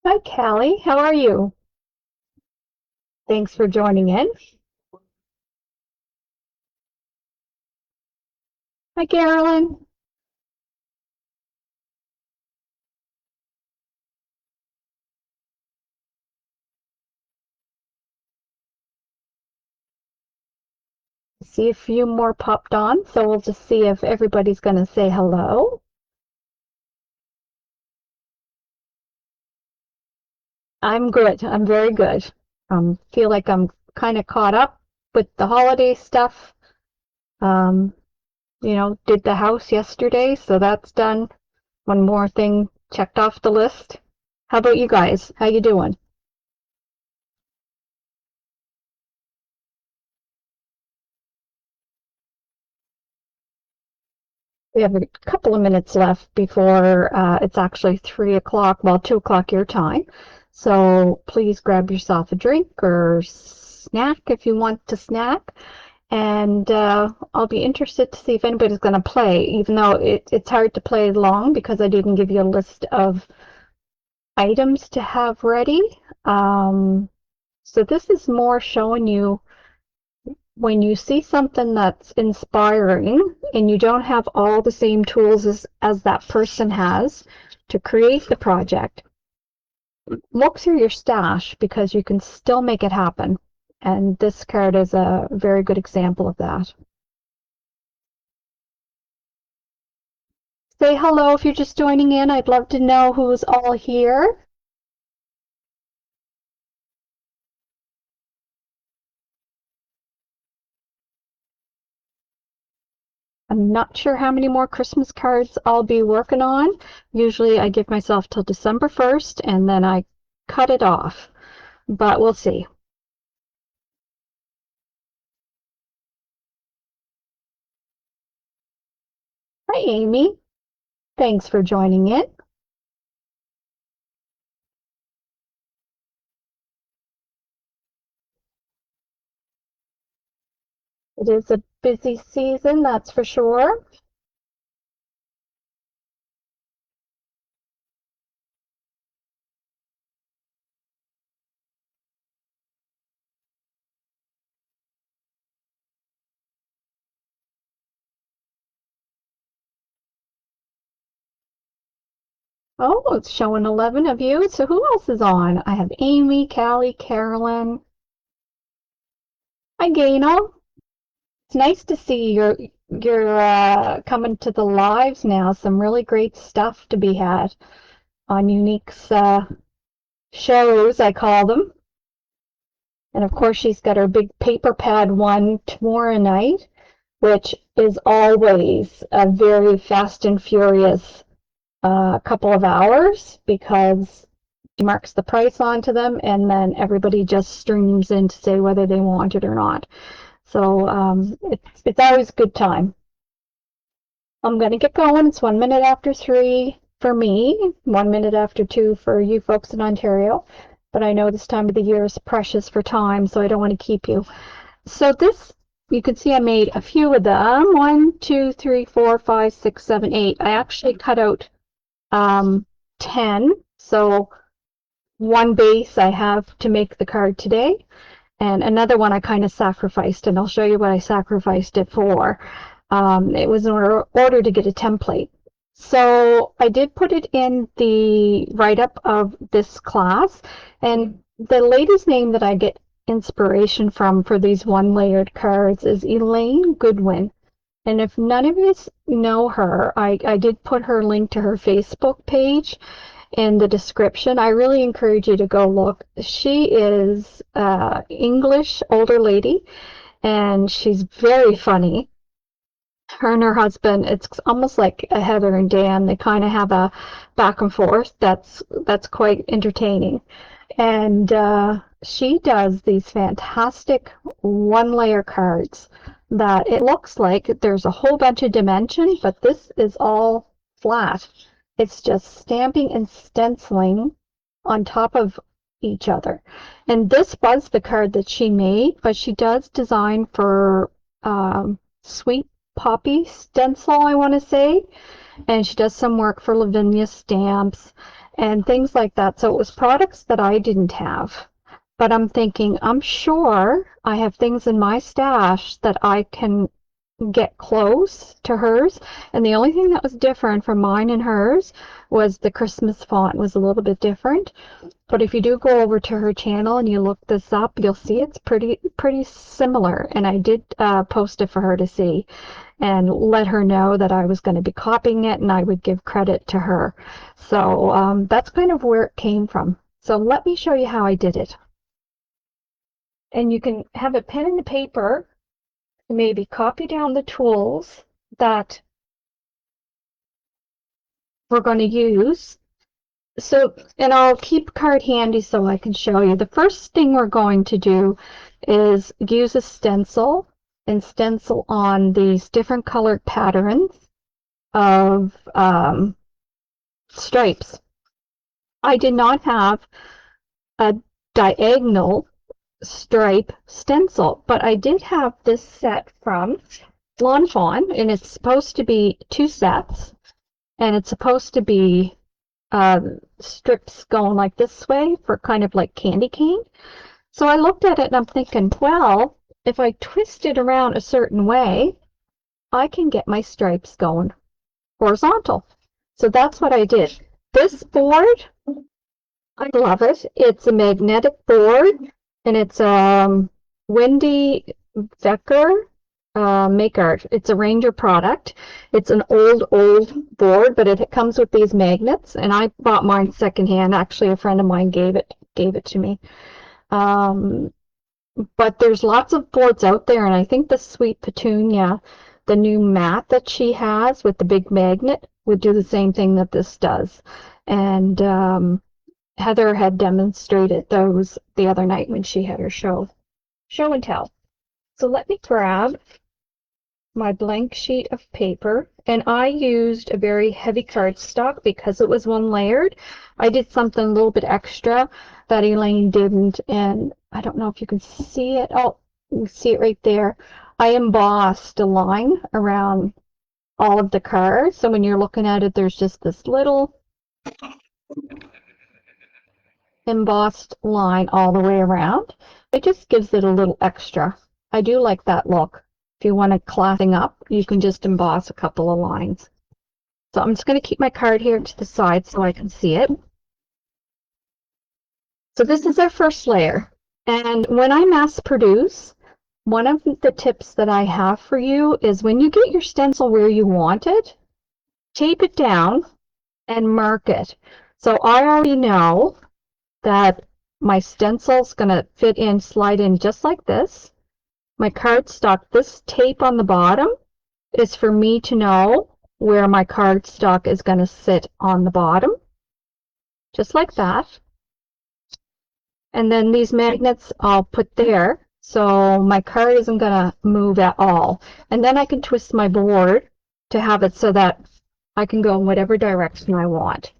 Hi, Callie. How are you? Thanks for joining in. Hi, Carolyn. See a few more popped on, so we'll just see if everybody's going to say hello. I'm good. I'm very good. Feel like I'm kind of caught up with the holiday stuff. Um, did the house yesterday, so that's done. One more thing checked off the list. How about you guys? How you doing? We have a couple of minutes left before it's actually 3 o'clock, well, 2 o'clock your time. So please grab yourself a drink or snack if you want to snack. And I'll be interested to see if anybody's going to play, even though it's hard to play long because I didn't give you a list of items to have ready. So this is more showing you when you see something that's inspiring and you don't have all the same tools as that person has to create the project, look through your stash because you can still make it happen. And this card is a very good example of that. Say hello if you're just joining in. I'd love to know who's all here. I'm not sure how many more Christmas cards I'll be working on. Usually I give myself till December 1st and then I cut it off, but we'll see. Hi, Amy. Thanks for joining in. It is a busy season, that's for sure. Oh, it's showing 11 of you. So who else is on? I have Amy, Callie, Carolyn. Hi, Gaynell. It's nice to see you're coming to the lives now. Some really great stuff to be had on Unique's shows, I call them. And of course, she's got her big paper pad one tomorrow night, which is always a very fast and furious couple of hours because she marks the price onto them and then everybody just streams in to say whether they want it or not. So it's always a good time. I'm going to get going. It's 1 minute after 3 for me, 1 minute after 2 for you folks in Ontario. But I know this time of the year is precious for time, so I don't want to keep you. So this, you can see I made a few of them. 1, 2, 3, 4, 5, 6, 7, 8. I actually cut out 10. So one base I have to make the card today, and another one I kind of sacrificed, and I'll show you what I sacrificed it for. It was in order to get a template. So I did put it in the write-up of this class, and the lady's name that I get inspiration from for these one-layered cards is Elaine Goodwin. And if none of you know her, I did put her link to her Facebook page in the description. I really encourage you to go look. She is English older lady, and she's very funny. Her and her husband, it's almost like a Heather and Dan. They kind of have a back and forth that's quite entertaining. And she does these fantastic one-layer cards that it looks like there's a whole bunch of dimension, but this is all flat. It's just stamping and stenciling on top of each other. And this was the card that she made, but she does design for sweet Poppy stencil, I want to say, and she does some work for Lavinia Stamps and things like that. So it was products that I didn't have. But I'm thinking, I'm sure I have things in my stash that I can get close to hers. And the only thing that was different from mine and hers was the Christmas font was a little bit different. But if you do go over to her channel and you look this up, you'll see it's pretty similar. And I did post it for her to see and let her know that I was going to be copying it and I would give credit to her. So that's kind of where it came from. So let me show you how I did it. And you can have a pen and a paper, maybe copy down the tools that we're going to use. So, and I'll keep card handy so I can show you. The first thing we're going to do is use a stencil and stencil on these different colored patterns of stripes. I did not have a diagonal stripe stencil, but I did have this set from Lawn Fawn, and it's supposed to be 2 sets, and it's supposed to be strips going like this way for kind of like candy cane. So I looked at it and I'm thinking, well, if I twist it around a certain way, I can get my stripes going horizontal. So that's what I did. This board, I love it. It's a magnetic board, and it's Wendy Becker Make Art. It's a Ranger product. It's an old board, but it comes with these magnets, and I bought mine secondhand. Actually, a friend of mine gave it to me. But there's lots of boards out there, and I think the Sweet Petunia, the new mat that she has with the big magnet, would do the same thing that this does. And Heather had demonstrated those the other night when she had her show and tell. So let me grab my blank sheet of paper, and I used a very heavy cardstock because it was one layered. I did something a little bit extra that Elaine didn't, and I don't know if you can see it. Oh, you can see it right there. I embossed a line around all of the cards, so when you're looking at it, there's just this little embossed line all the way around. It just gives it a little extra. I do like that look. If you want to classing up, you can just emboss a couple of lines. So I'm just going to keep my card here to the side so I can see it. So this is our first layer. And when I mass produce, one of the tips that I have for you is when you get your stencil where you want it, tape it down and mark it. So I already know that my stencil's going to fit in, slide in just like this. My cardstock, this tape on the bottom is for me to know where my cardstock is going to sit on the bottom, just like that. And then these magnets I'll put there, so my card isn't going to move at all. And then I can twist my board to have it so that I can go in whatever direction I want.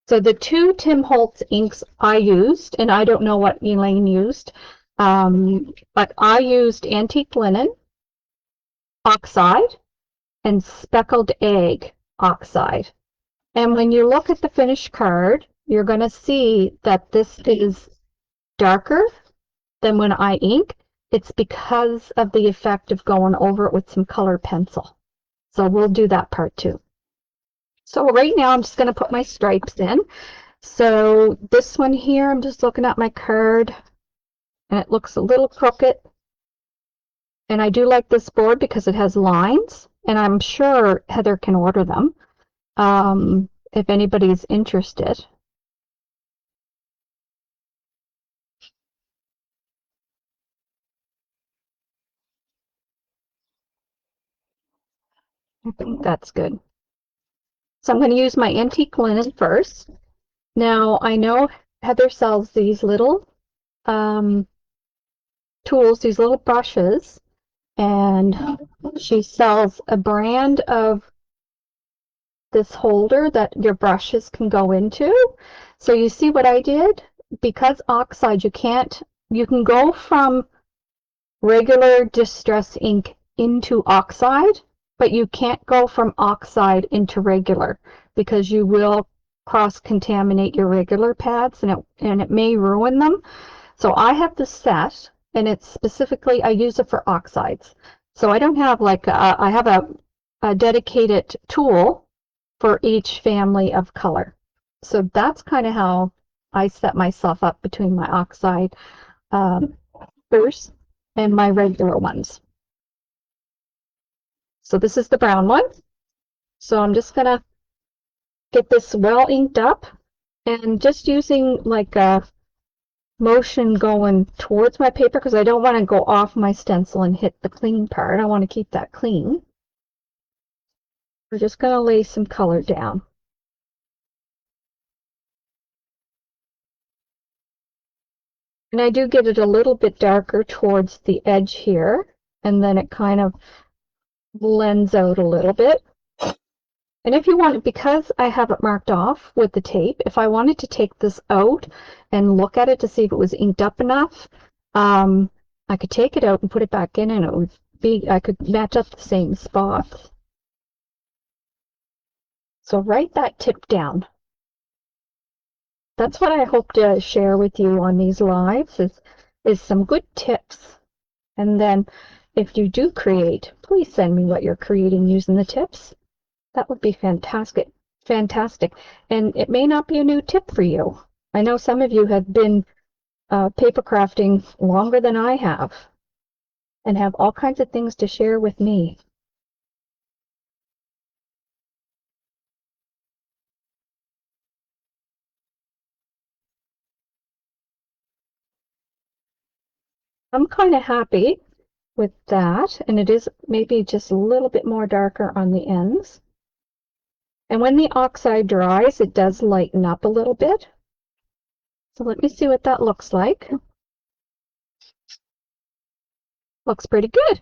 So the 2 Tim Holtz inks I used, and I don't know what Elaine used, but I used Antique Linen Oxide and Speckled Egg Oxide. And when you look at the finished card, you're going to see that this is darker than when I ink. It's because of the effect of going over it with some colored pencil. So we'll do that part too. So right now I'm just going to put my stripes in. So this one here, I'm just looking at my card, and it looks a little crooked. And I do like this board because it has lines, and I'm sure Heather can order them if anybody's interested. I think that's good. So I'm going to use my Antique Linen first. Now, I know Heather sells these little tools, these little brushes, and she sells a brand of this holder that your brushes can go into. So you see what I did? Because oxide, you can go from regular distress ink into oxide, but you can't go from oxide into regular because you will cross-contaminate your regular pads and it may ruin them. So I have this set, and it's specifically, I use it for oxides. So I don't have like, I have a dedicated tool for each family of color. So that's kind of how I set myself up between my oxide first and my regular ones. So this is the brown one. So I'm just gonna get this well inked up and just using like a motion going towards my paper because I don't want to go off my stencil and hit the clean part. I want to keep that clean. We're just going to lay some color down. And I do get it a little bit darker towards the edge here, and then it kind of blends out a little bit. And if you want, because I have it marked off with the tape, if I wanted to take this out and look at it to see if it was inked up enough, I could take it out and put it back in and it would be, I could match up the same spots. So write that tip down. That's what I hope to share with you on these lives is some good tips. And then if you do create, please send me what you're creating using the tips. That would be fantastic. Fantastic. And it may not be a new tip for you. I know some of you have been paper crafting longer than I have and have all kinds of things to share with me. I'm kind of happy with that, and it is maybe just a little bit more darker on the ends. And when the oxide dries, it does lighten up a little bit. So let me see what that looks like. Looks pretty good.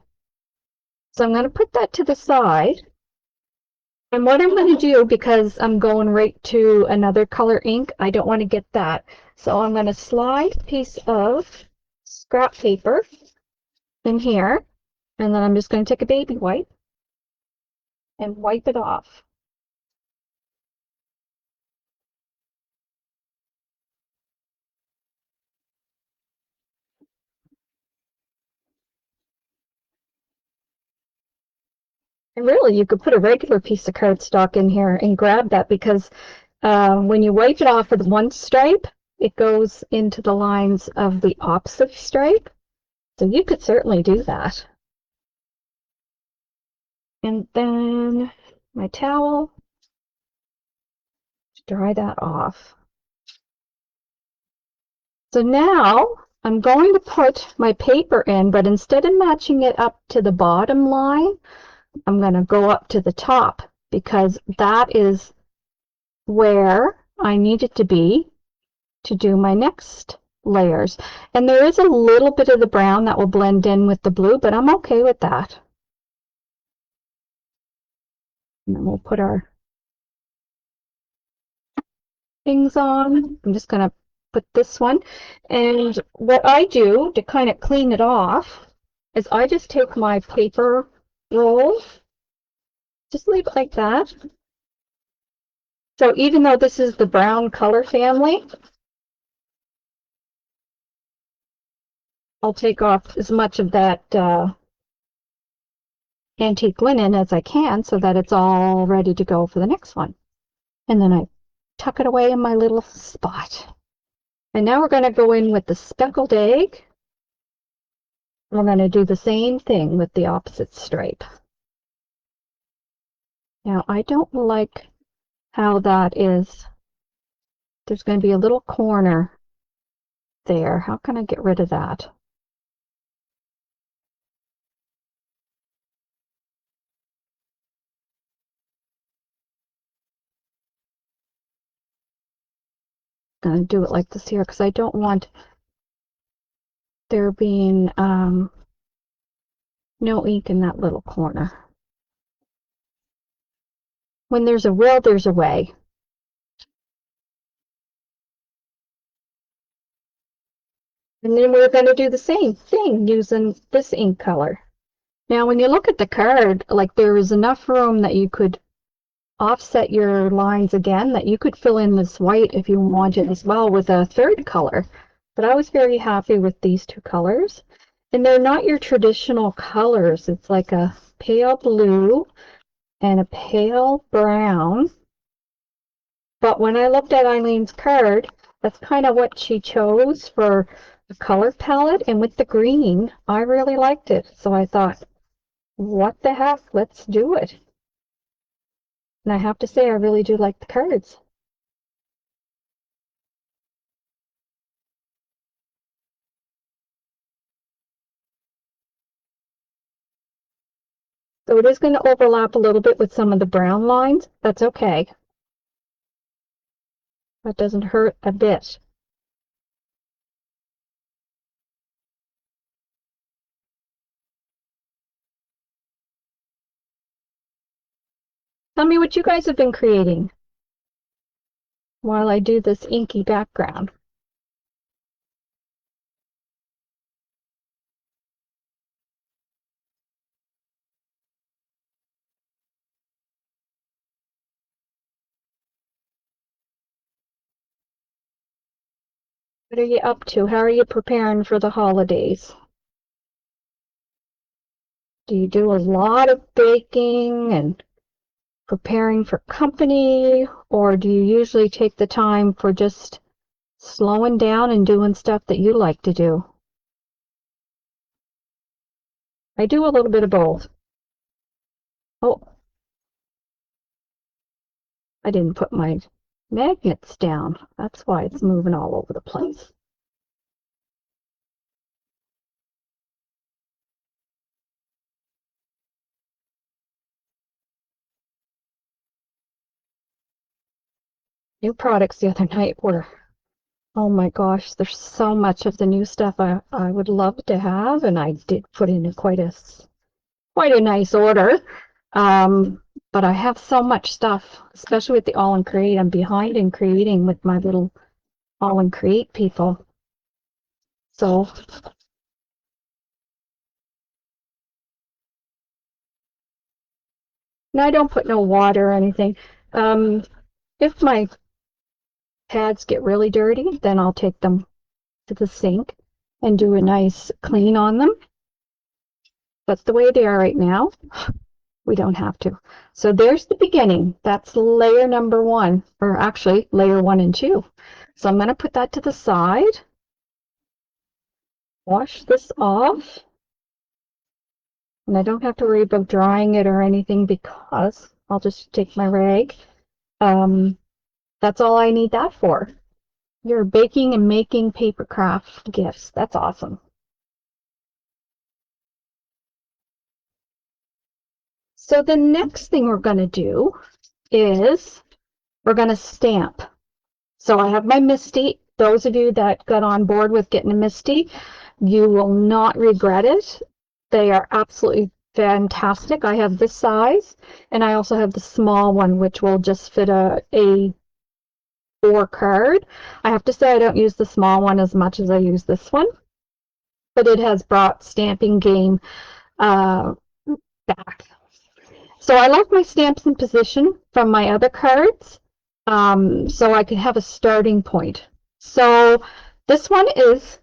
So I'm going to put that to the side. And what I'm going to do, because I'm going right to another color ink, I don't want to get that. So I'm going to slide a piece of scrap paper in here, and then I'm just going to take a baby wipe and wipe it off. And really, you could put a regular piece of cardstock in here and grab that because when you wipe it off with one stripe, it goes into the lines of the opposite stripe. So you could certainly do that. And then my towel, dry that off. So now I'm going to put my paper in, but instead of matching it up to the bottom line, I'm going to go up to the top because that is where I need it to be to do my next layers. And there is a little bit of the brown that will blend in with the blue, but I'm okay with that. And then we'll put our things on. I'm just going to put this one. And what I do to kind of clean it off is I just take my paper roll, just leave it like that. So even though this is the brown color family, I'll take off as much of that antique linen as I can so that it's all ready to go for the next one. And then I tuck it away in my little spot. And now we're going to go in with the speckled egg. We're going to do the same thing with the opposite stripe. Now I don't like how that is. There's going to be a little corner there. How can I get rid of that? I'm going to do it like this here because I don't want there being no ink in that little corner. When there's a will, there's a way. And then we're going to do the same thing using this ink color. Now, when you look at the card, like there is enough room that you could offset your lines again, that you could fill in this white if you wanted as well with a third color. But I was very happy with these two colors. And they're not your traditional colors. It's like a pale blue and a pale brown. But when I looked at Eileen's card, that's kind of what she chose for the color palette. And with the green, I really liked it. So I thought, what the heck, let's do it. And I have to say, I really do like the cards. So it is going to overlap a little bit with some of the brown lines. That's okay. That doesn't hurt a bit. Tell me what you guys have been creating while I do this inky background. What are you up to? How are you preparing for the holidays? Do you do a lot of baking and preparing for company, or do you usually take the time for just slowing down and doing stuff that you like to do? I do a little bit of both. Oh, I didn't put my magnets down. That's why it's moving all over the place. New products the other night were, oh my gosh, there's so much of the new stuff I would love to have, and I did put in quite a nice order. But I have so much stuff, especially with the All in Create. I'm behind in creating with my little All in Create people. So and I don't put no water or anything. If my pads get really dirty, then I'll take them to the sink and do a nice clean on them. But the way they are right now, we don't have to. So there's the beginning. That's layer number one, or actually layer 1 and 2. So I'm going to put that to the side. Wash this off. And I don't have to worry about drying it or anything because I'll just take my rag. That's all I need that for. You're baking and making paper craft gifts. That's awesome. So the next thing we're going to do is we're going to stamp. So I have my MISTI. Those of you that got on board with getting a MISTI, you will not regret it. They are absolutely fantastic. I have this size, and I also have the small one, which will just fit a A4 card. I have to say I don't use the small one as much as I use this one, but it has brought Stampin' Game back. So I left my stamps in position from my other cards, so I could have a starting point. So this one is,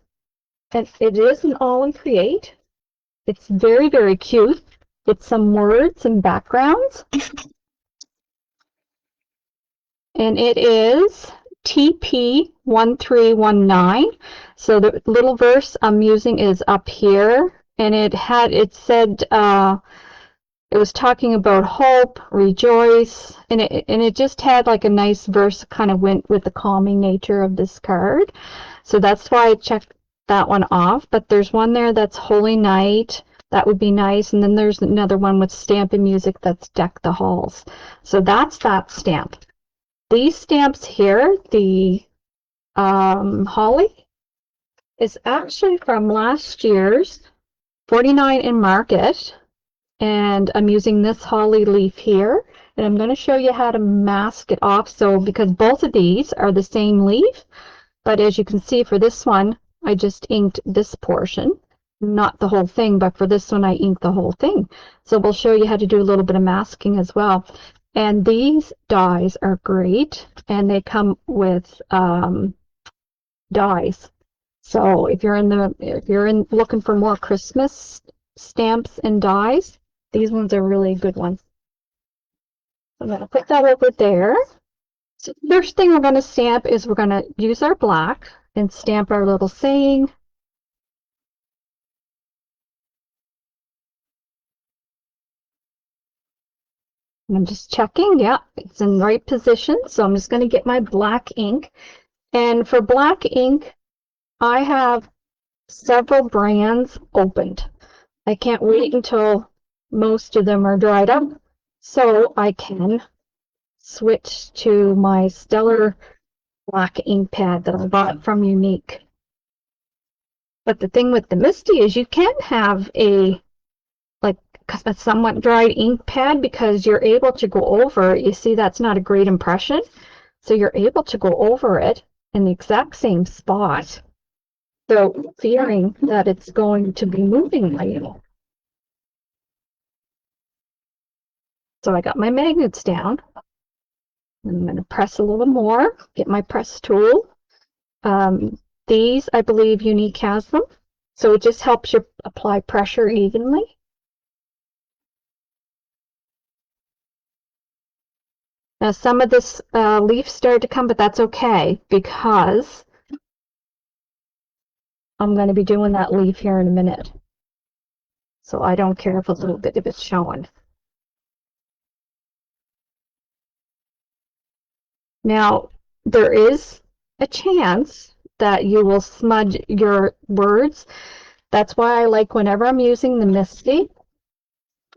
and it is an All in Create. It's very, very cute. It's some words and backgrounds. And it is TP1319. So the little verse I'm using is up here. And it said, it was talking about hope, rejoice, and it just had like a nice verse, kind of went with the calming nature of this card. So that's why I checked that one off. But there's one there that's Holy Night. That would be nice. And then there's another one with Stampin' Music that's Deck the Halls. So that's that stamp. These stamps here, the Holly, is actually from last year's 49 in Market. And I'm using this holly leaf here, and I'm going to show you how to mask it off. So because both of these are the same leaf, but as you can see for this one, I just inked this portion. not the whole thing, but for this one I ink the whole thing. So we'll show you how to do a little bit of masking as well. And these dies are great, and they come with dies. So if you're looking for more Christmas stamps and dies, these ones are really good ones. I'm going to put that over there. So the first thing we're going to stamp is we're going to use our black and stamp our little saying. And I'm just checking, yeah, it's in the right position. So I'm just going to get my black ink. And for black ink, I have several brands opened. I can't wait until most of them are dried up so I can switch to my Stellar black ink pad that I bought from Younique. But the thing with the Misty is you can have a somewhat dried ink pad because you're able to go over. You see, that's not a great impression. So you're able to go over it in the exact same spot. So fearing that it's going to be moving later. So I got my magnets down. I'm going to press a little more, get my press tool. These, I believe Younique has them. So it just helps you apply pressure evenly. Now some of this leaf started to come, but that's okay because I'm going to be doing that leaf here in a minute. So I don't care if a little bit of it's showing. Now, there is a chance that you will smudge your words. That's why I like whenever I'm using the Misty,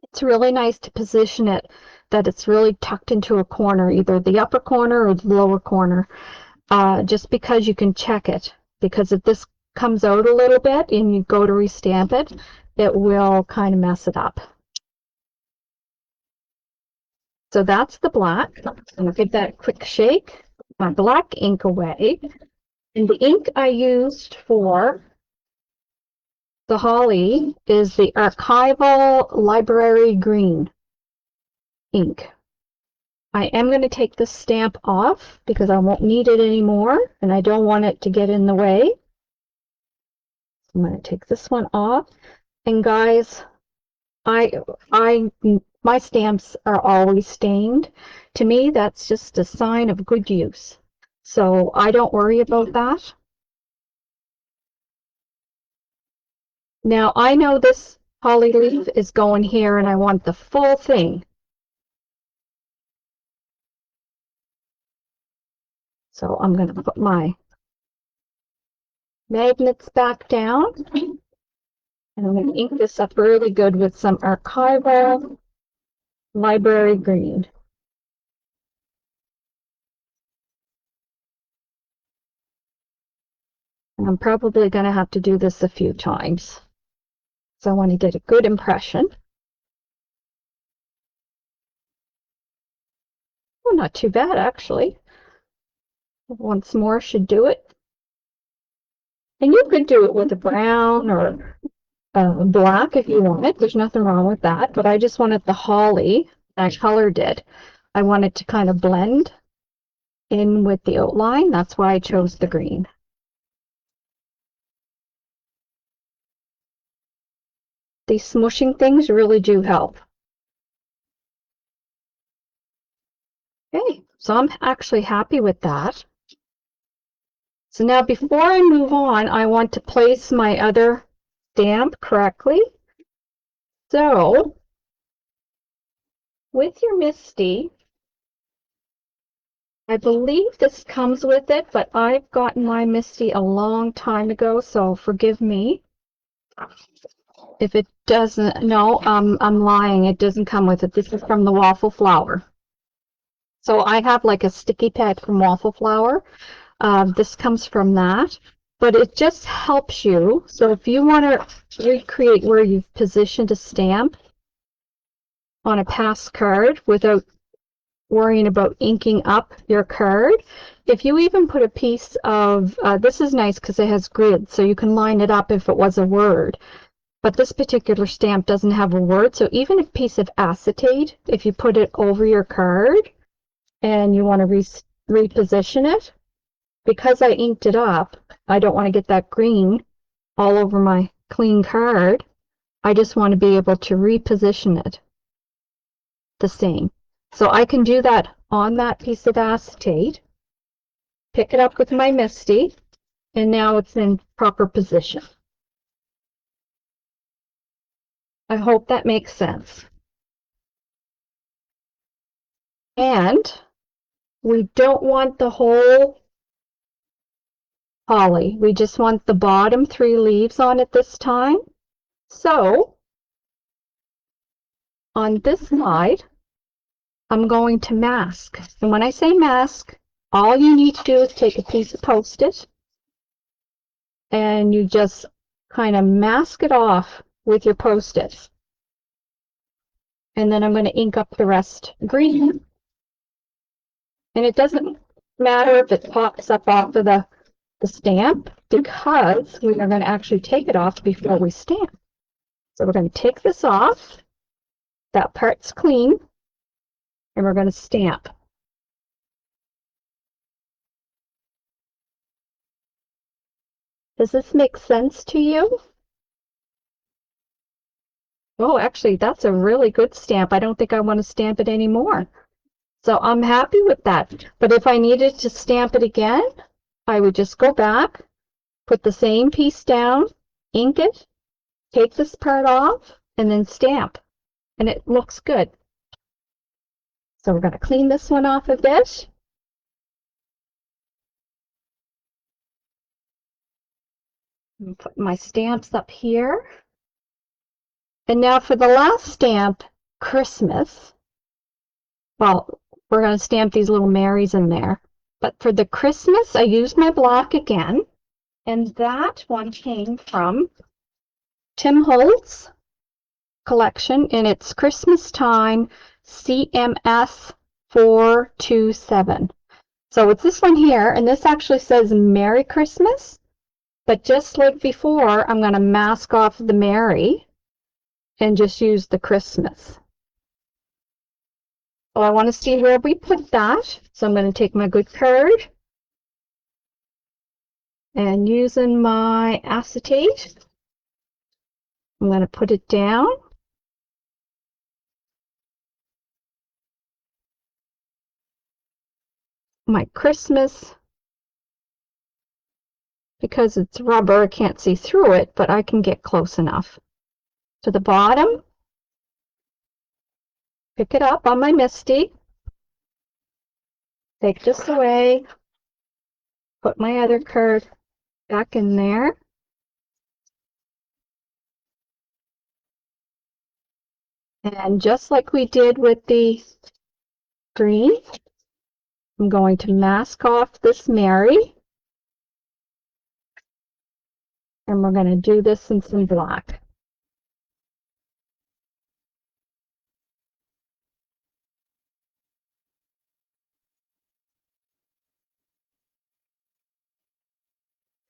it's really nice to position it that it's really tucked into a corner, either the upper corner or the lower corner, just because you can check it. Because if this comes out a little bit and you go to restamp it, it will kind of mess it up. So that's the black. I'm going to give that a quick shake. My black ink away. And the ink I used for the holly is the Archival Library Green ink. I am going to take this stamp off because I won't need it anymore and I don't want it to get in the way. I'm going to take this one off. And guys, my stamps are always stained. To me, that's just a sign of good use. So I don't worry about that. Now I know this holly leaf is going here and I want the full thing. So I'm going to put my magnets back down. And I'm going to ink this up really good with some Archival Library Green. And I'm probably going to have to do this a few times. So I want to get a good impression. Oh, not too bad, actually. Once more should do it. And you could do it with a brown or black if you want it. There's nothing wrong with that. But I just wanted the holly, I colored it. I wanted to kind of blend in with the outline. That's why I chose the green. These smushing things really do help. Okay, so I'm actually happy with that. So now before I move on, I want to place my other stamp correctly. So with your Misty, I believe this comes with it, but I've gotten my Misty a long time ago, so forgive me. If it doesn't, no, I'm lying. It doesn't come with it. This is from the Waffle Flower. So I have like a sticky pad from Waffle Flower. This comes from that, but it just helps you. So if you want to recreate where you've positioned a stamp on a past card without worrying about inking up your card, if you even put a piece of, this is nice because it has grid, so you can line it up if it was a word. but this particular stamp doesn't have a word. So even a piece of acetate, if you put it over your card and you want to reposition it, because I inked it up, I don't want to get that green all over my clean card. I just want to be able to reposition it the same. So I can do that on that piece of acetate, pick it up with my MISTI, and now it's in proper position. I hope that makes sense. And we don't want the whole holly. We just want the bottom 3 leaves on it this time. So on this side, I'm going to mask. And when I say mask, all you need to do is take a piece of Post-it and you just kind of mask it off with your Post-its. And then I'm going to ink up the rest green. And it doesn't matter if it pops up off of the stamp, because we are going to actually take it off before we stamp. So we're going to take this off. That part's clean. And we're going to stamp. Does this make sense to you? Oh, actually, that's a really good stamp. I don't think I want to stamp it anymore. So I'm happy with that. But if I needed to stamp it again, I would just go back, put the same piece down, ink it, take this part off, and then stamp. And it looks good. So we're going to clean this one off a bit. And put my stamps up here. And now for the last stamp, Christmas. Well, we're going to stamp these little Marys in there. But for the Christmas, I used my block again. And that one came from Tim Holtz collection, and it's Christmas Time CMS 427. So it's this one here, and this actually says Merry Christmas. But just like before, I'm going to mask off the Merry and just use the Christmas. So I want to see where we put that. So I'm going to take my good card and using my acetate, I'm going to put it down. My Christmas, because it's rubber, I can't see through it, but I can get close enough. To the bottom, pick it up on my MISTI, take this away, put my other card back in there. And just like we did with the green, I'm going to mask off this Merry. And we're going to do this in some black.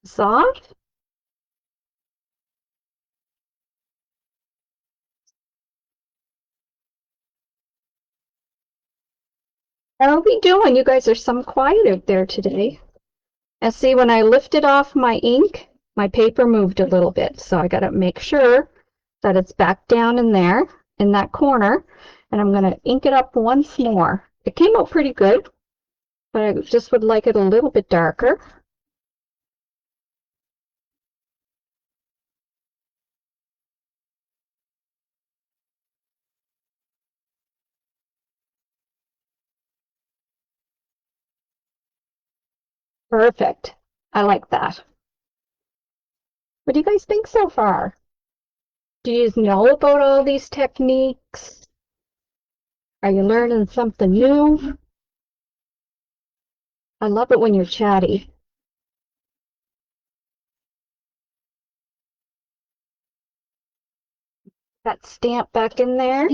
Soft. How are we doing? You guys are some quiet out there today. And see, when I lifted off my ink, my paper moved a little bit. So I got to make sure that it's back down in there, in that corner. And I'm going to ink it up once more. It came out pretty good, but I just would like it a little bit darker. Perfect. I like that. What do you guys think so far? Do you know about all these techniques? Are you learning something new? I love it when you're chatty. That stamp back in there.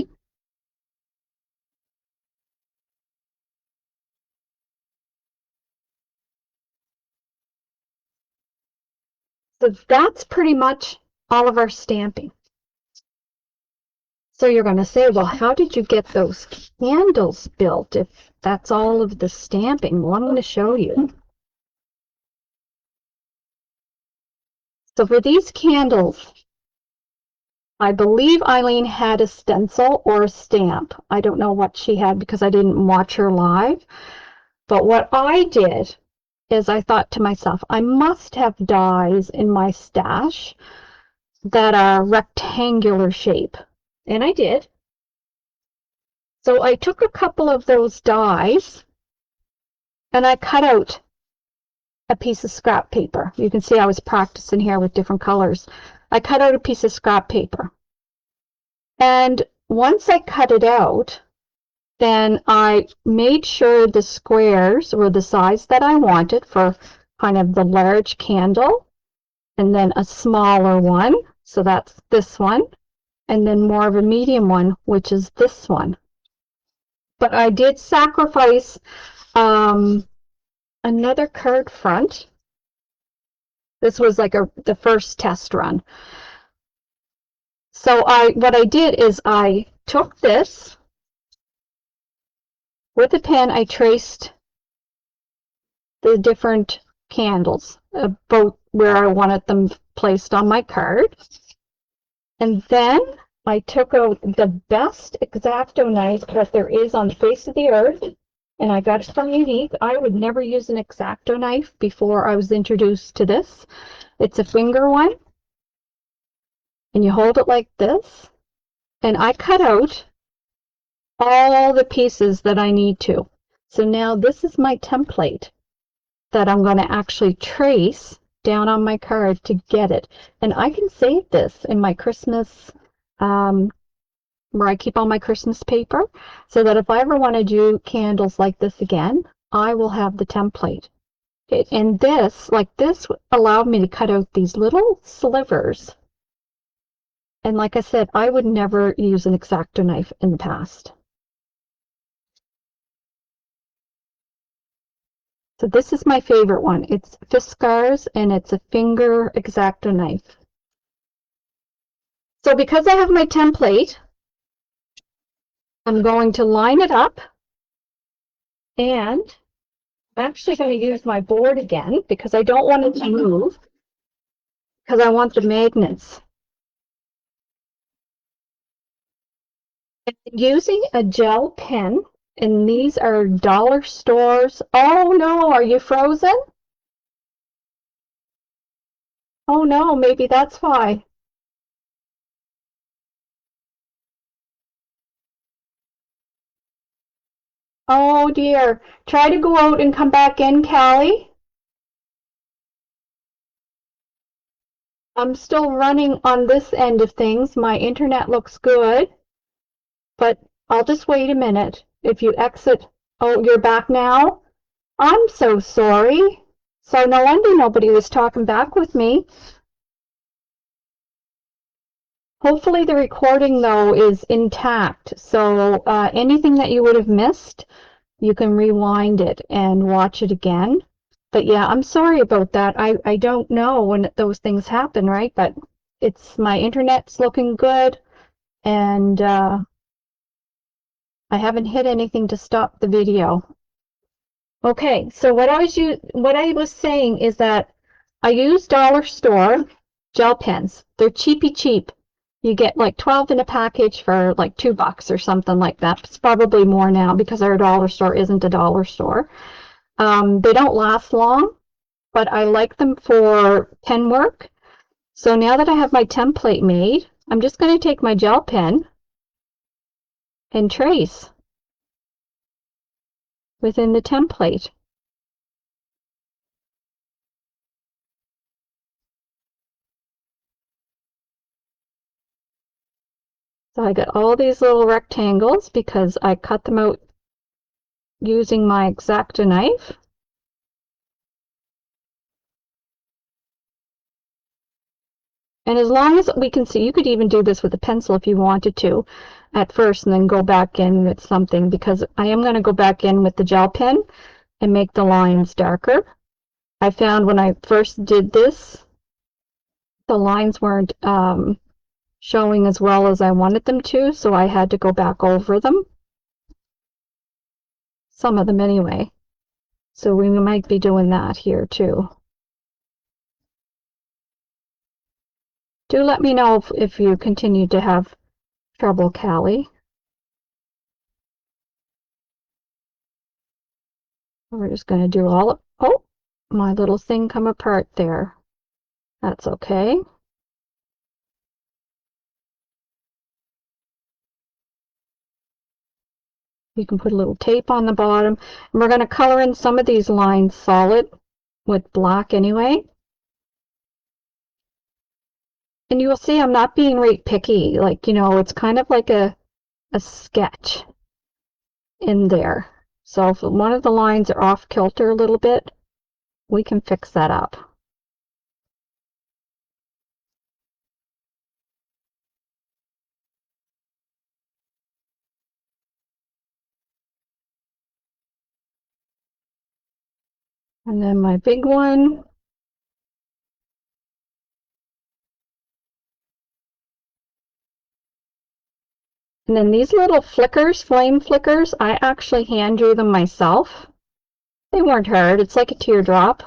So that's pretty much all of our stamping. So you're going to say, well, how did you get those candles built if that's all of the stamping? Well, I'm going to show you. So for these candles, I believe Eileen had a stencil or a stamp. I don't know what she had because I didn't watch her live. But what I did is I thought to myself, I must have dies in my stash that are rectangular shape. And I did. So I took a couple of those dies and I cut out a piece of scrap paper. You can see I was practicing here with different colors. I cut out a piece of scrap paper. And once I cut it out, then I made sure the squares were the size that I wanted for kind of the large candle, and then a smaller one, so that's this one, and then more of a medium one, which is this one. But I did sacrifice another card front. This was like the first test run. So what I did is I took this with a pen. I traced the different candles, both where I wanted them placed on my card. And then I took out the best X-Acto knife that there is on the face of the earth, and I got it from Younique. I would never use an X-Acto knife before I was introduced to this. It's a finger one, and you hold it like this, and I cut out all the pieces that I need to. So now this is my template that I'm going to actually trace down on my card to get it. And I can save this in my Christmas, where I keep all my Christmas paper, so that if I ever want to do candles like this again, I will have the template. And this, like this, allowed me to cut out these little slivers. And like I said, I would never use an X-Acto knife in the past. So this is my favorite one. It's Fiskars, and it's a finger X-Acto knife. So because I have my template, I'm going to line it up, and I'm actually going to use my board again because I don't want it to move, because I want the magnets. And using a gel pen, and these are dollar stores. Oh no, are you frozen? Oh no, maybe that's why. Oh dear. Try to go out and come back in, Callie. I'm still running on this end of things. My internet looks good, but I'll just wait a minute. If you exit, oh, you're back now? I'm so sorry. So no wonder nobody was talking back with me. Hopefully the recording, though, is intact. So anything that you would have missed, you can rewind it and watch it again. But yeah, I'm sorry about that. I don't know when those things happen, right? But it's my internet's looking good, and I haven't hit anything to stop the video. Okay, so what I was saying is that I use dollar store gel pens. They're cheapy cheap. You get like 12 in a package for like $2 or something like that. It's probably more now because our dollar store isn't a dollar store. They don't last long, but I like them for pen work. So now that I have my template made, I'm just going to take my gel pen and trace within the template. So I got all these little rectangles because I cut them out using my X-Acto knife. And as long as we can see, you could even do this with a pencil if you wanted to at first and then go back in with something, because I am going to go back in with the gel pen and make the lines darker. I found when I first did this, the lines weren't showing as well as I wanted them to, so I had to go back over them. Some of them anyway. So we might be doing that here too. Do let me know if you continue to have trouble, Callie. We're just going to do all of, oh, my little thing come apart there. That's okay. You can put a little tape on the bottom. And we're going to color in some of these lines solid with black anyway. And you'll see I'm not being rate picky. Like, you know, it's kind of like a sketch in there. So if one of the lines are off kilter a little bit, we can fix that up. And then my big one. And then these little flickers, flame flickers, I actually hand drew them myself. They weren't hard. It's like a teardrop.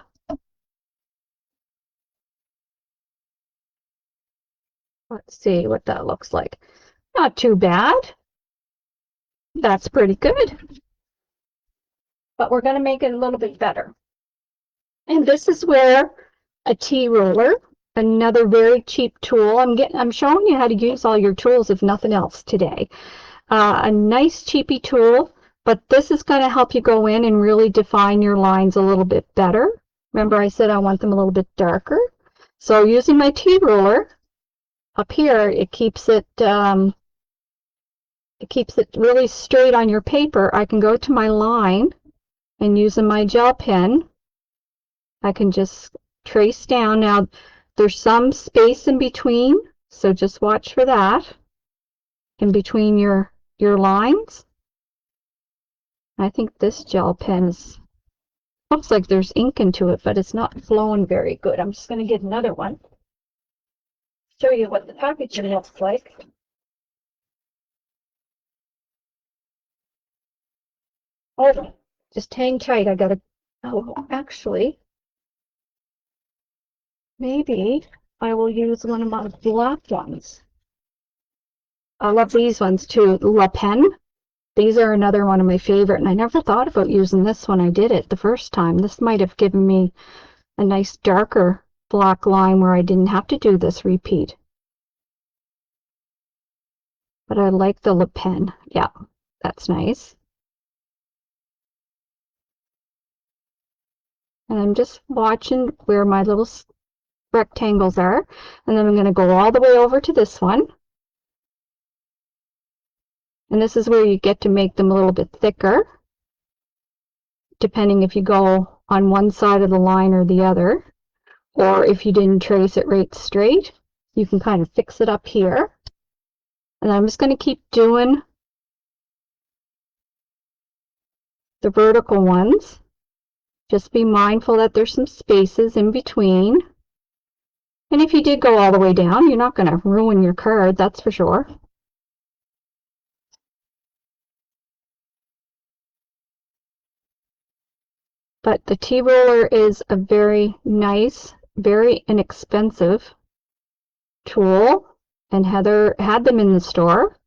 Let's see what that looks like. Not too bad. That's pretty good. But we're going to make it a little bit better. And this is where a T-ruler, another very cheap tool. I'm showing you how to use all your tools, if nothing else, today. A nice cheapy tool, but this is going to help you go in and really define your lines a little bit better. Remember I said I want them a little bit darker. So using my T-ruler up here, it keeps it really straight on your paper. I can go to my line and using my gel pen, I can just trace down. Now there's some space in between, so just watch for that in between your lines. I think this gel pen looks like there's ink into it, but it's not flowing very good. I'm just going to get another one. Show you what the packaging looks like. Oh, just hang tight. I gotta, oh, actually, maybe I will use one of my black ones. I love these ones too, La Pen. These are another one of my favorite, and I never thought about using this when I did it the first time. This might have given me a nice darker black line where I didn't have to do this repeat. But I like the La Pen. Yeah, that's nice. And I'm just watching where my little rectangles are, and then I'm going to go all the way over to this one. And this is where you get to make them a little bit thicker, depending if you go on one side of the line or the other, or if you didn't trace it right straight, you can kind of fix it up here. And I'm just going to keep doing the vertical ones. Just be mindful that there's some spaces in between. And if you did go all the way down, you're not going to ruin your card, that's for sure. But the T-ruler is a very nice, very inexpensive tool, and Heather had them in the store,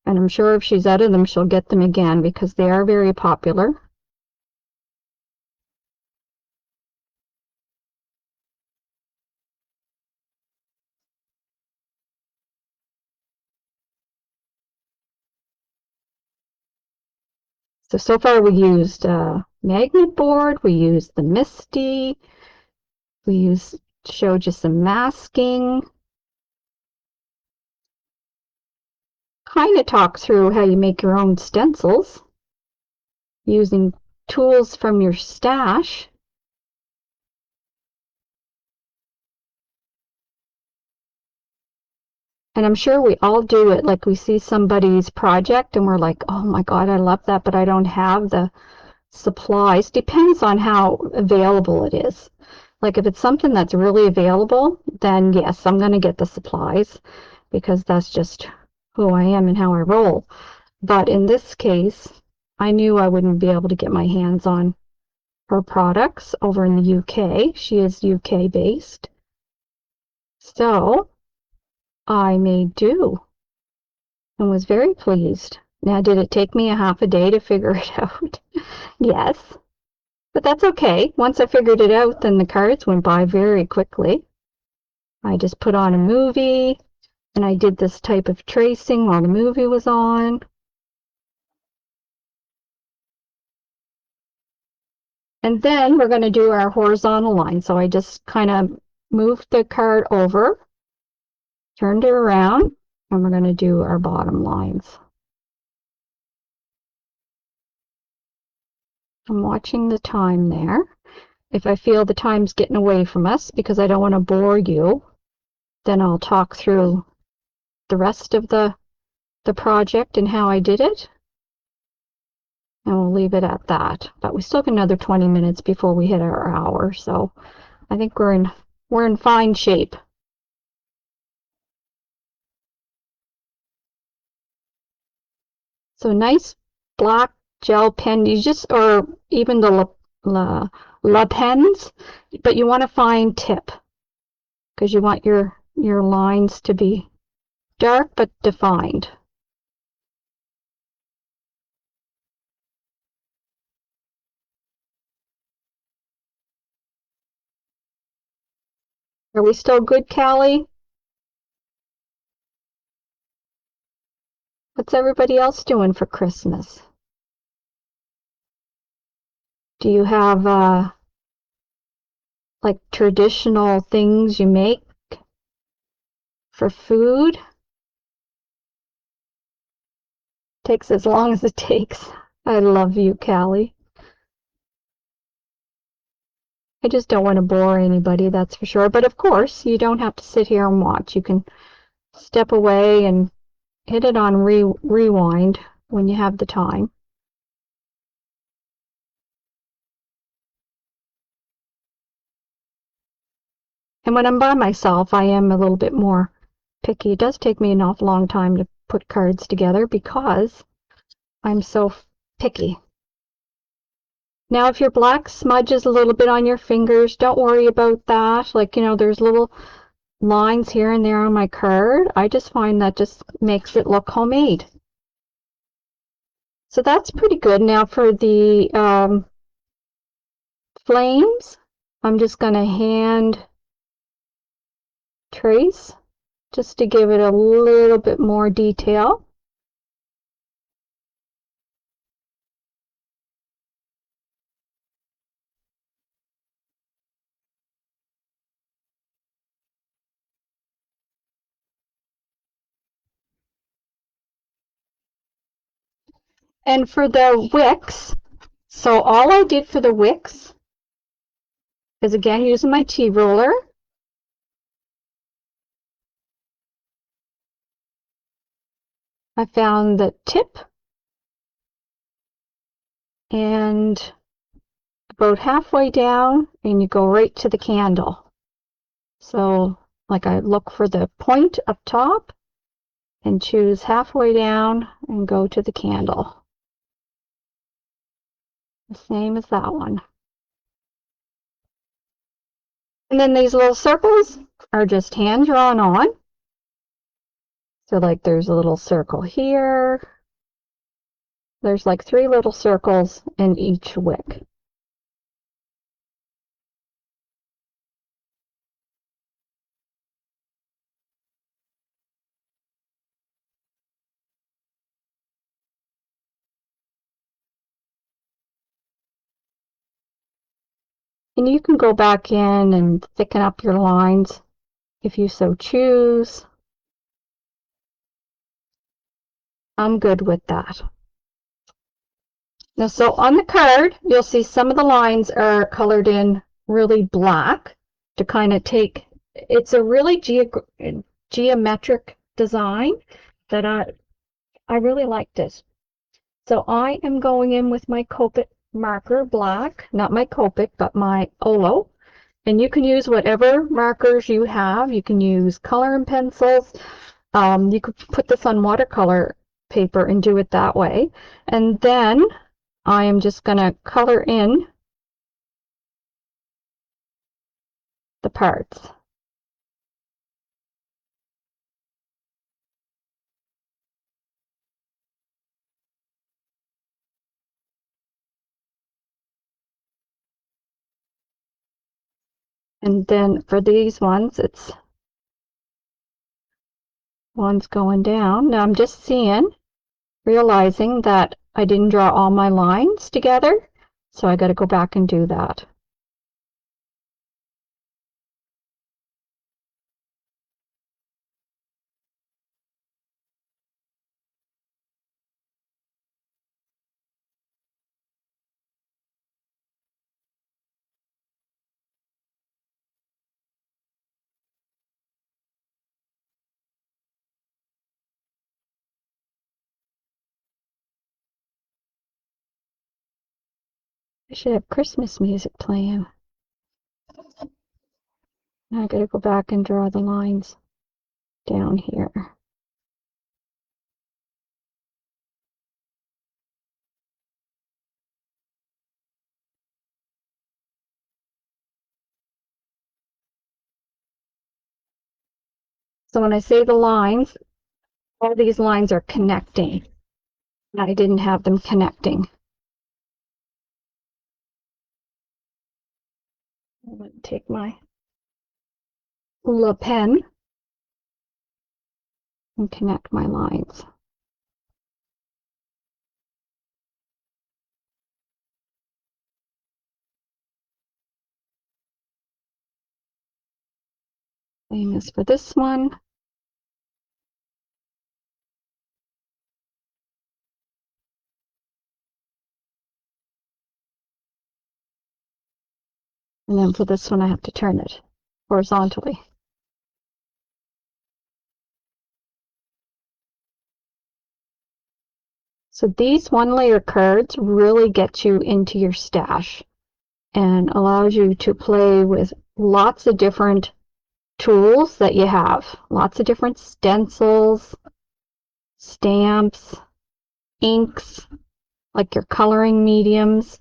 and I'm sure if she's out of them, she'll get them again because they are very popular. So far we used magnet board, we used the Misty, we showed you some masking. Kind of talk through how you make your own stencils using tools from your stash. And I'm sure we all do it, like we see somebody's project and we're like, oh my God, I love that, but I don't have the supplies. Depends on how available it is. Like if it's something that's really available, then yes, I'm going to get the supplies because that's just who I am and how I roll. But in this case, I knew I wouldn't be able to get my hands on her products over in the UK. She is UK based. So I made do and was very pleased. Now, did it take me a half a day to figure it out? Yes, but that's okay. Once I figured it out, then the cards went by very quickly. I just put on a movie and I did this type of tracing while the movie was on. And then we're going to do our horizontal line. So I just kind of moved the card over, turned it around, and we're going to do our bottom lines. I'm watching the time there. If I feel the time's getting away from us because I don't want to bore you, then I'll talk through the rest of the project and how I did it. And we'll leave it at that. But we still have another 20 minutes before we hit our hour, so I think we're in fine shape. So nice black gel pen, you just, or even the La pens, but you want to find tip because you want your lines to be dark but defined. Are we still good, Callie? What's everybody else doing for Christmas? Do you have like traditional things you make for food? Takes as long as it takes. I love you, Callie. I just don't want to bore anybody, that's for sure. But of course, you don't have to sit here and watch. You can step away and hit it on rewind when you have the time. And when I'm by myself, I am a little bit more picky. It does take me an awful long time to put cards together because I'm so picky. Now, if your black smudges a little bit on your fingers, don't worry about that. Like, you know, there's little lines here and there on my card. I just find that just makes it look homemade. So that's pretty good. Now for the flames, I'm just going to hand trace just to give it a little bit more detail. And for the wicks, so all I did for the wicks is again using my tea roller. I found the tip and about halfway down and you go right to the candle. So like I look for the point up top and choose halfway down and go to the candle. The same as that one. And then these little circles are just hand drawn on. So like there's a little circle here. There's like 3 little circles in each wick. And you can go back in and thicken up your lines if you so choose. I'm good with that. Now, so on the card, you'll see some of the lines are colored in really black to kind of take, it's a really geometric design that I really liked it. So I am going in with my Copic marker black, not my Copic, but my Olo. And you can use whatever markers you have. You can use coloring pencils. You could put this on watercolor paper and do it that way. And then I am just going to color in the parts. And then for these ones, it's one's going down. Now I'm just realizing that I didn't draw all my lines together, so I got to go back and do that. I should have Christmas music playing. Now I got to go back and draw the lines down here. So when I say the lines, all these lines are connecting. I didn't have them connecting. I'm going to take my little pen and connect my lines. Same as for this one. And then for this one, I have to turn it horizontally. So these one-layer cards really get you into your stash and allows you to play with lots of different tools that you have. Lots of different stencils, stamps, inks, like your coloring mediums.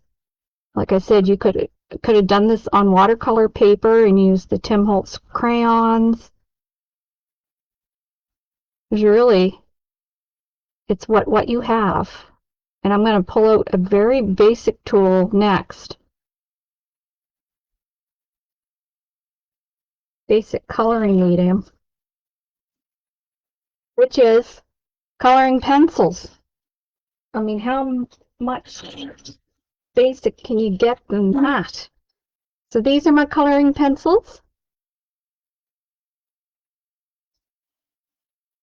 Like I said, you could have done this on watercolor paper and used the Tim Holtz crayons. Really, it's what you have. And I'm going to pull out a very basic tool next. Basic coloring medium, which is coloring pencils. I mean, how much basic can you get than that? So these are my coloring pencils.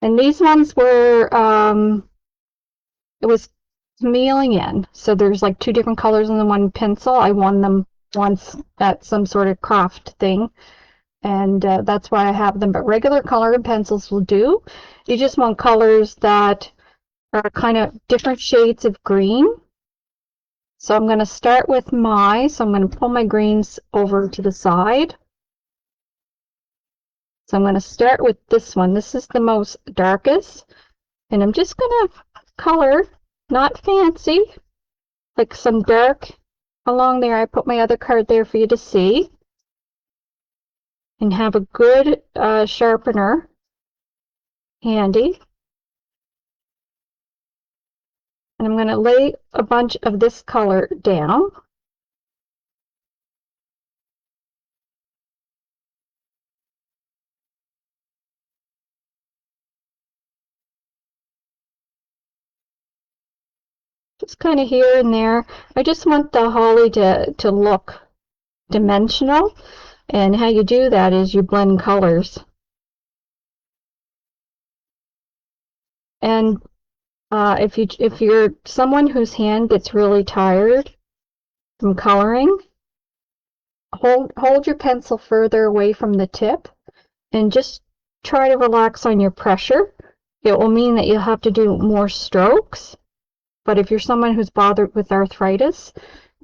And these ones were, it was mailing in. So there's like 2 different colors in the one pencil. I won them once at some sort of craft thing. And that's why I have them. But regular colored pencils will do. You just want colors that are kind of different shades of green. So I'm going to start with so I'm going to pull my greens over to the side. So I'm going to start with this one. This is the most darkest. And I'm just going to color, not fancy, like some dark along there. I put my other card there for you to see. And have a good sharpener handy. And I'm going to lay a bunch of this color down. Just kind of here and there. I just want the holly to look dimensional. And how you do that is you blend colors. And if you're someone whose hand gets really tired from coloring, hold your pencil further away from the tip and just try to relax on your pressure. It will mean that you'll have to do more strokes. But if you're someone who's bothered with arthritis,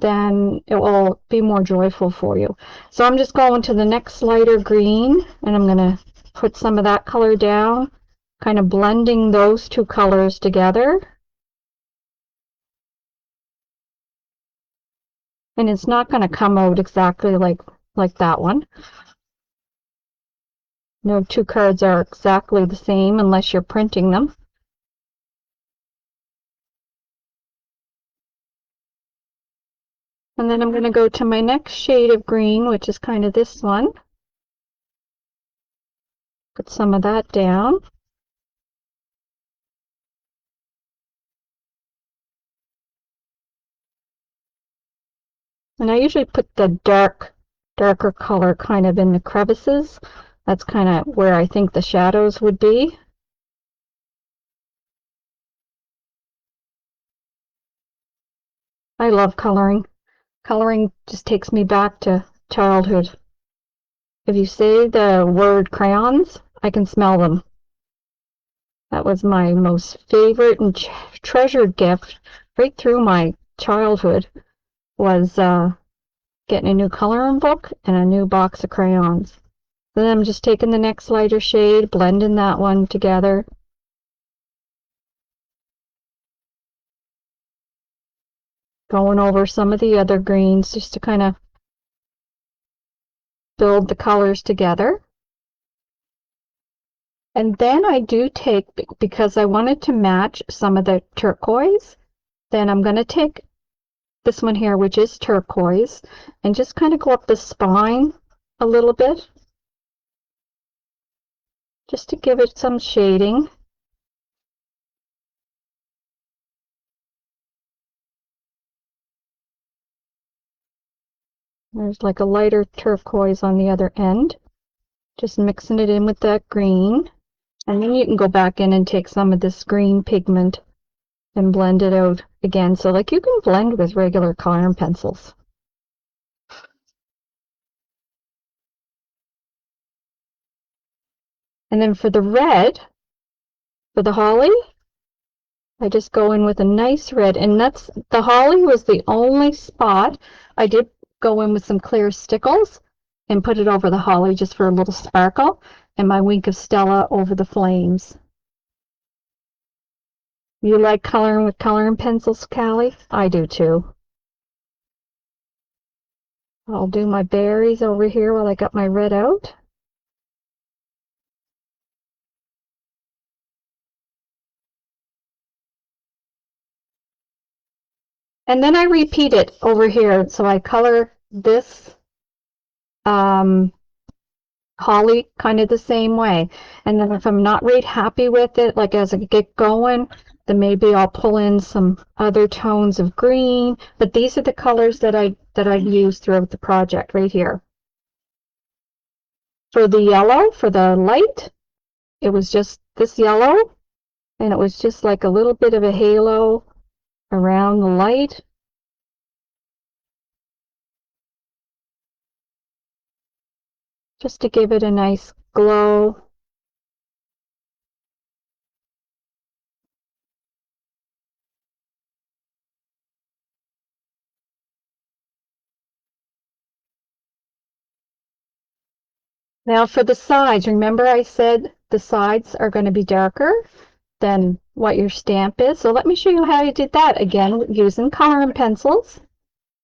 then it will be more joyful for you. So I'm just going to the next lighter green, and I'm going to put some of that color down kind of blending those two colors together. And it's not going to come out exactly like that one. No two cards are exactly the same unless you're printing them. And then I'm going to go to my next shade of green, which is kind of this one. Put some of that down. And I usually put the darker color kind of in the crevices. That's kind of where I think the shadows would be. I love coloring. Coloring just takes me back to childhood. If you say the word crayons, I can smell them. That was my most favorite and treasured gift right through my childhood, was getting a new coloring book and a new box of crayons. Then I'm just taking the next lighter shade, blending that one together. Going over some of the other greens just to kind of build the colors together. And then I do take, because I wanted to match some of the turquoise, then I'm going to take this one here, which is turquoise, and just kind of go up the spine a little bit, just to give it some shading. There's like a lighter turquoise on the other end. Just mixing it in with that green. And then you can go back in and take some of this green pigment and blend it out again. So like you can blend with regular coloring pencils. And then for the red, for the holly, I just go in with a nice red. And that's, the holly was the only spot I did go in with some clear stickles and put it over the holly just for a little sparkle, and my Wink of Stella over the flames. You like coloring with coloring pencils, Callie? I do too. I'll do my berries over here while I got my red out. And then I repeat it over here. So I color this holly kind of the same way. And then if I'm not really happy with it, like as I get going, then maybe I'll pull in some other tones of green. But these are the colors that I use throughout the project right here. For the yellow, for the light, it was just this yellow, and it was just like a little bit of a halo around the light. Just to give it a nice glow. Now for the sides, remember I said the sides are going to be darker than what your stamp is. So let me show you how I did that again using coloring pencils.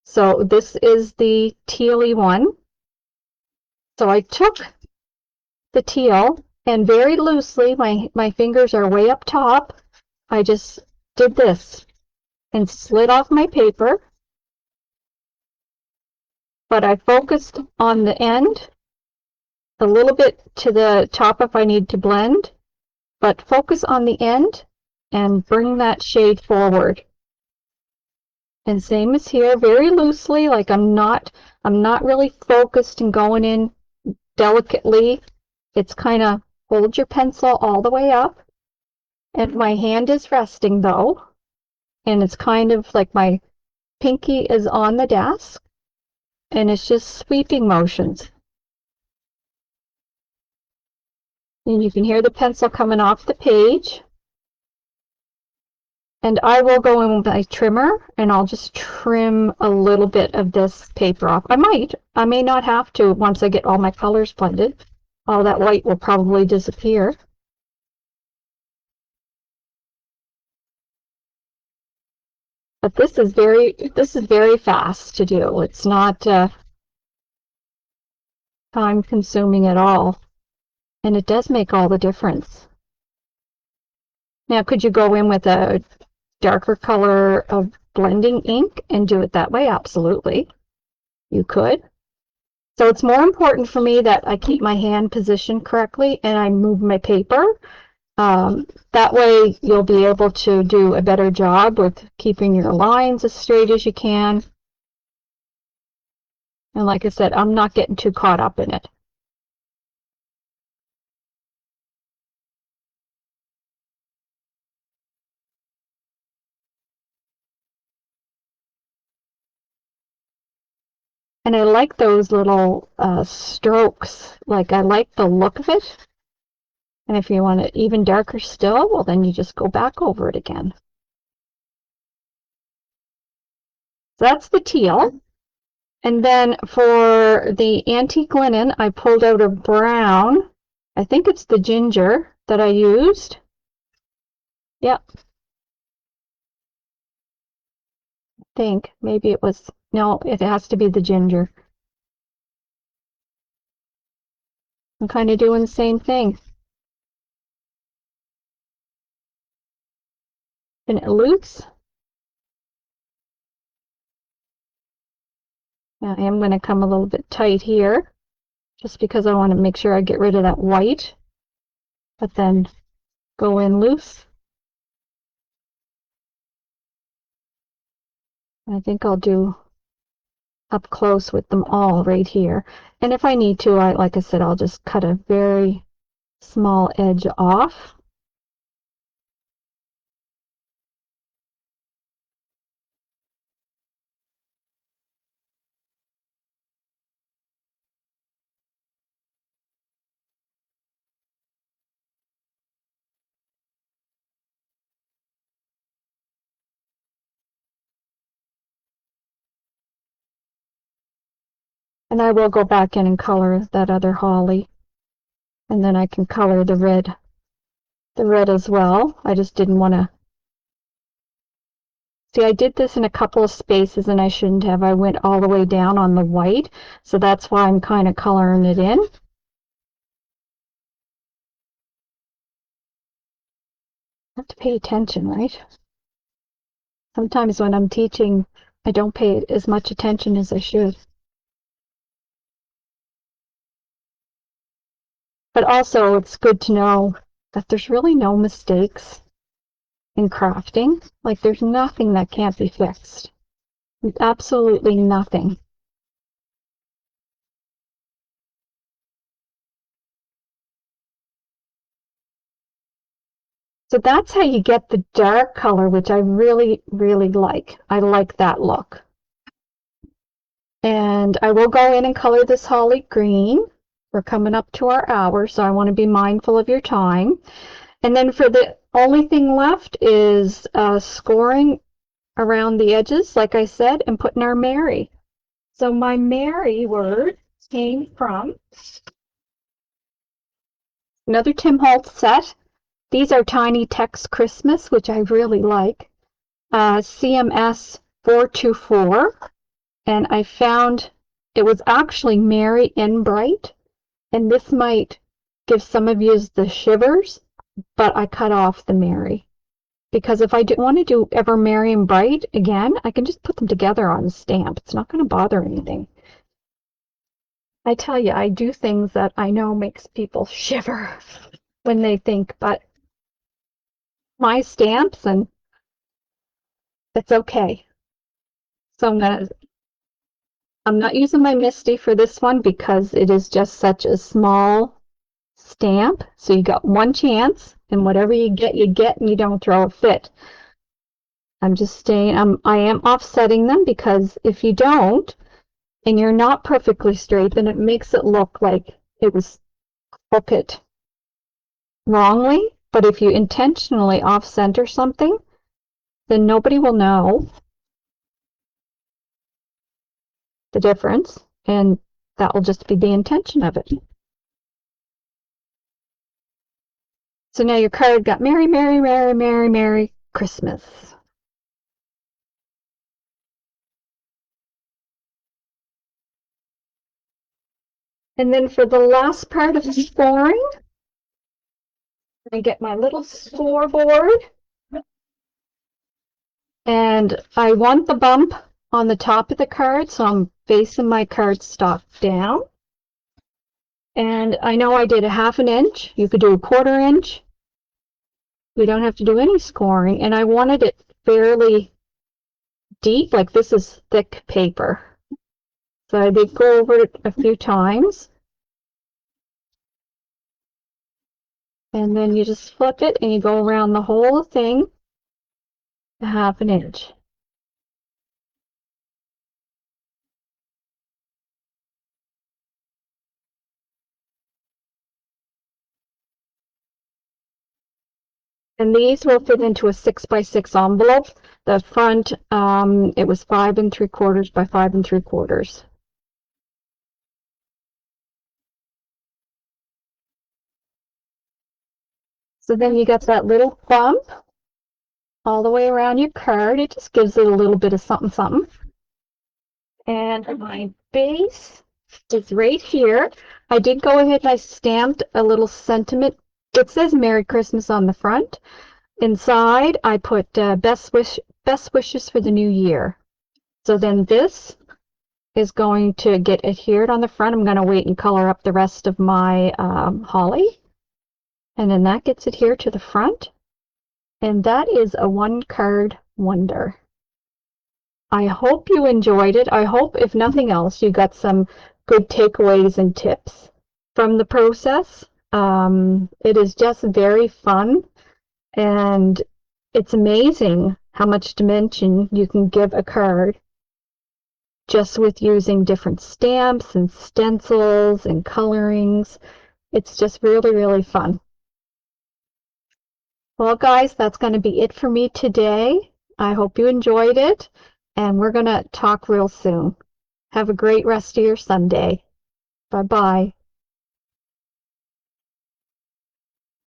So this is the tealy one. So I took the teal and very loosely, my fingers are way up top, I just did this and slid off my paper, but I focused on the end, a little bit to the top if I need to blend, but focus on the end and bring that shade forward. And same as here, very loosely, like I'm not really focused and going in delicately. It's kind of hold your pencil all the way up, and my hand is resting though, and it's kind of like my pinky is on the desk, and it's just sweeping motions. And you can hear the pencil coming off the page. And I will go in with my trimmer, and I'll just trim a little bit of this paper off. I may not have to once I get all my colors blended. All that white will probably disappear. But this is very fast to do. It's not time consuming at all. And it does make all the difference. Now, could you go in with a darker color of blending ink and do it that way? Absolutely. You could. So it's more important for me that I keep my hand positioned correctly and I move my paper. That way you'll be able to do a better job with keeping your lines as straight as you can. And like I said, I'm not getting too caught up in it. And I like those little strokes. Like, I like the look of it. And if you want it even darker still, well, then you just go back over it again. So that's the teal. And then for the antique linen, I pulled out a brown. I think it's the ginger that I used. Yep. I think maybe it was, no, it has to be the ginger. I'm kind of doing the same thing. And it loose. Now I am going to come a little bit tight here, just because I want to make sure I get rid of that white, but then go in loose. I think I'll do up close with them all right here. And if I need to, like I said, I'll just cut a very small edge off. And I will go back in and color that other holly. And then I can color the red as well. I just didn't want to. See, I did this in a couple of spaces and I shouldn't have. I went all the way down on the white, so that's why I'm kind of coloring it in. I have to pay attention, right? Sometimes when I'm teaching, I don't pay as much attention as I should. But also, it's good to know that there's really no mistakes in crafting. Like, there's nothing that can't be fixed. Absolutely nothing. So that's how you get the dark color, which I really, really like. I like that look. And I will go in and color this holly green. We're coming up to our hour, so I want to be mindful of your time. And then for the only thing left is scoring around the edges, like I said, and putting our Mary. So my Mary word came from another Tim Holtz set. These are Tiny Text Christmas, which I really like. CMS 424. And I found it was actually Merry and Bright. And this might give some of you the shivers, but I cut off the Merry. Because if I want to do ever Merry and Bright again, I can just put them together on a stamp. It's not going to bother anything. I tell you, I do things that I know makes people shiver when they think, but my stamps, and it's okay. So I'm not using my Misty for this one because it is just such a small stamp. So you got one chance, and whatever you get, and you don't throw a fit. I'm just staying, I am offsetting them because if you don't, and you're not perfectly straight, then it makes it look like it was crooked wrongly. But if you intentionally off-center something, then nobody will know the difference, and that will just be the intention of it. So now your card got Merry, Merry, Merry, Merry, Merry Christmas. And then for the last part of the scoring, I get my little scoreboard, and I want the bump on the top of the card, so I'm facing my cardstock down. And I know I did a 1/2 inch. You could do a 1/4 inch. We don't have to do any scoring. And I wanted it fairly deep, like this is thick paper. So I did go over it a few times. And then you just flip it and you go around the whole thing a 1/2 inch. And these will fit into a 6x6 envelope. The front, it was 5 3/4 by 5 3/4. So then you got that little bump all the way around your card. It just gives it a little bit of something, something. And my base is right here. I did go ahead and I stamped a little sentiment. It says Merry Christmas on the front. Inside, I put best wishes for the new year. So then this is going to get adhered on the front. I'm going to wait and color up the rest of my holly. And then that gets adhered to the front. And that is a 1-card wonder. I hope you enjoyed it. I hope, if nothing else, you got some good takeaways and tips from the process. It is just very fun, and it's amazing how much dimension you can give a card just with using different stamps and stencils and colorings. It's just really, really fun. Well, guys, that's going to be it for me today. I hope you enjoyed it, and we're going to talk real soon. Have a great rest of your Sunday. Bye-bye.